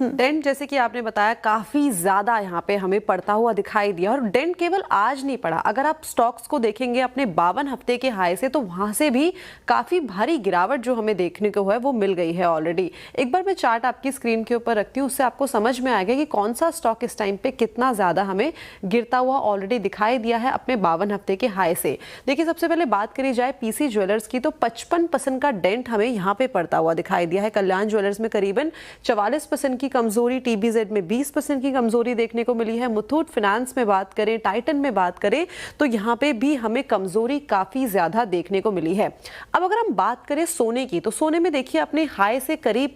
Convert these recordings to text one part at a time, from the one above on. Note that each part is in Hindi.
डेंट जैसे कि आपने बताया काफी ज्यादा यहाँ पे हमें पड़ता हुआ दिखाई दिया, और डेंट केवल आज नहीं पड़ा, अगर आप स्टॉक्स को देखेंगे अपने 52 हफ्ते के हाई से, तो वहां से भी काफी भारी गिरावट जो हमें देखने को है वो मिल गई है ऑलरेडी। एक बार मैं चार्ट आपकी स्क्रीन के ऊपर रखती हूँ, उससे आपको समझ में आएगा कि कौन सा स्टॉक इस टाइम पे कितना ज्यादा हमें गिरता हुआ ऑलरेडी दिखाई दिया है अपने 52 हफ्ते के हाई से। देखिए, सबसे पहले बात करी जाए पीसी ज्वेलर्स की, तो 55% का डेंट हमें यहाँ पे पड़ता हुआ दिखाई दिया है। कल्याण ज्वेलर्स में करीबन 44% की कमजोरी, टीबीजेड में 20% की कमजोरी देखने को मिली है। मुथूट फाइनेंस में बात करें, टाइटन में बात करें, तो यहाँ पे भी हमें कमजोरी काफी ज्यादा देखने को मिली है। अब अगर हम बात करें सोने की, तो सोने में देखिए अपने हाई से करीब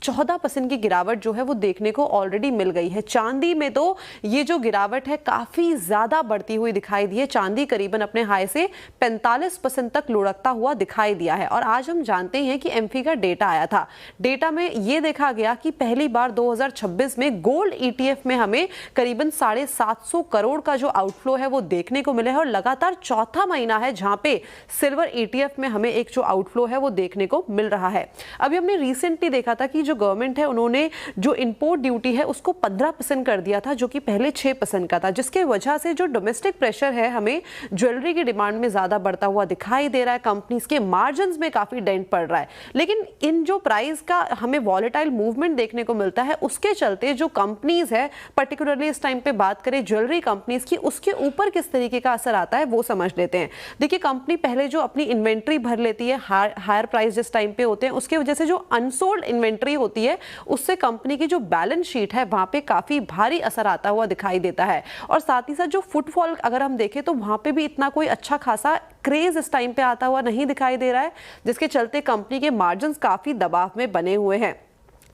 14% की गिरावट जो है वो देखने को ऑलरेडी मिल गई है। चांदी में तो ये जो गिरावट है काफी ज्यादा बढ़ती हुई दिखाई दी है। चांदी करीबन अपने हाई से 45% तक लुढ़कता हुआ दिखाई दिया है। और आज हम जानते हैं कि एमफी का डेटा आया था। डेटा में ये देखा गया कि पहली बार 2026 में गोल्ड ईटीएफ में हमें करीबन 750 करोड़ का जो आउटफ्लो है वो देखने को मिला है, और लगातार चौथा महीना है जहां पे सिल्वर ईटीएफ में हमें एक जो आउटफ्लो है वो देखने को मिल रहा है। अभी हमने रिसेंटली देखा था कि जो गवर्नमेंट है उन्होंने जो इंपोर्ट ड्यूटी है उसको 15% कर दिया था, जो कि पहले 6% का था, जिसके वजह से जो डोमेस्टिक प्रेशर है हमें ज्वेलरी की डिमांड में ज्यादा बढ़ता हुआ दिखाई दे रहा है। कंपनीज के मार्जिन में काफी डेंट पड़ रहा है। लेकिन इन जो प्राइस का हमें वॉलेटाइल मूवमेंट देखने को मिलता है, उसके चलते जो कंपनीज है, पर्टिकुलरली इस टाइम पे बात करें ज्वेलरी कंपनीज की, उसके ऊपर किस तरीके का असर आता है वो समझ लेते हैं। देखिए, कंपनी पहले जो अपनी इन्वेंट्री भर लेती है हायर प्राइस जिस टाइम पे होते हैं, उसके वजह से जो अनसोल्ड इन्वेंट्री होती है उससे कंपनी की जो बैलेंस शीट है वहां पे काफी भारी असर आता हुआ दिखाई देता है। और साथ ही साथ जो फुटफॉल अगर हम देखें तो वहां पे भी इतना कोई अच्छा खासा क्रेज इस टाइम पे आता हुआ नहीं दिखाई दे रहा है, जिसके चलते कंपनी के मार्जिन काफी दबाव में बने हुए हैं।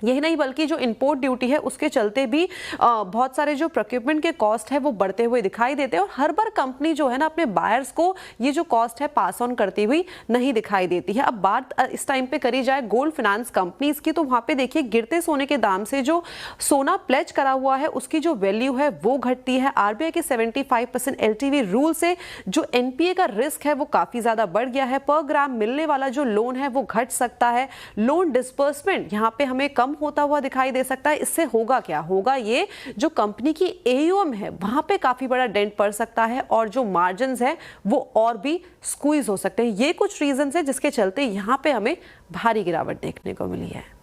यही नहीं बल्कि जो इंपोर्ट ड्यूटी है उसके चलते भी बहुत सारे जो प्रोक्यूरमेंट के कॉस्ट है वो बढ़ते हुए दिखाई देते हैं, और हर बार कंपनी जो है ना अपने बायर्स को ये जो कॉस्ट है पास ऑन करती हुई नहीं दिखाई देती है। अब बात इस टाइम पे करी जाए गोल्ड फाइनेंस कंपनीज की, तो वहां पे देखिए गिरते सोने के दाम से जो सोना प्लेज करा हुआ है उसकी जो वैल्यू है वो घटती है। आरबीआई के 75% एलटीवी रूल से जो एनपीए का रिस्क है वो काफी ज्यादा बढ़ गया है। पर ग्राम मिलने वाला जो लोन है वो घट सकता है। लोन डिस्पर्समेंट यहाँ पे हमें होता हुआ दिखाई दे सकता है। इससे होगा क्या, होगा ये जो कंपनी की एयूएम है वहां पे काफी बड़ा डेंट पड़ सकता है, और जो मार्जिन्स है वो और भी स्क्वीज हो सकते हैं। ये कुछ रीजंस है जिसके चलते यहां पे हमें भारी गिरावट देखने को मिली है।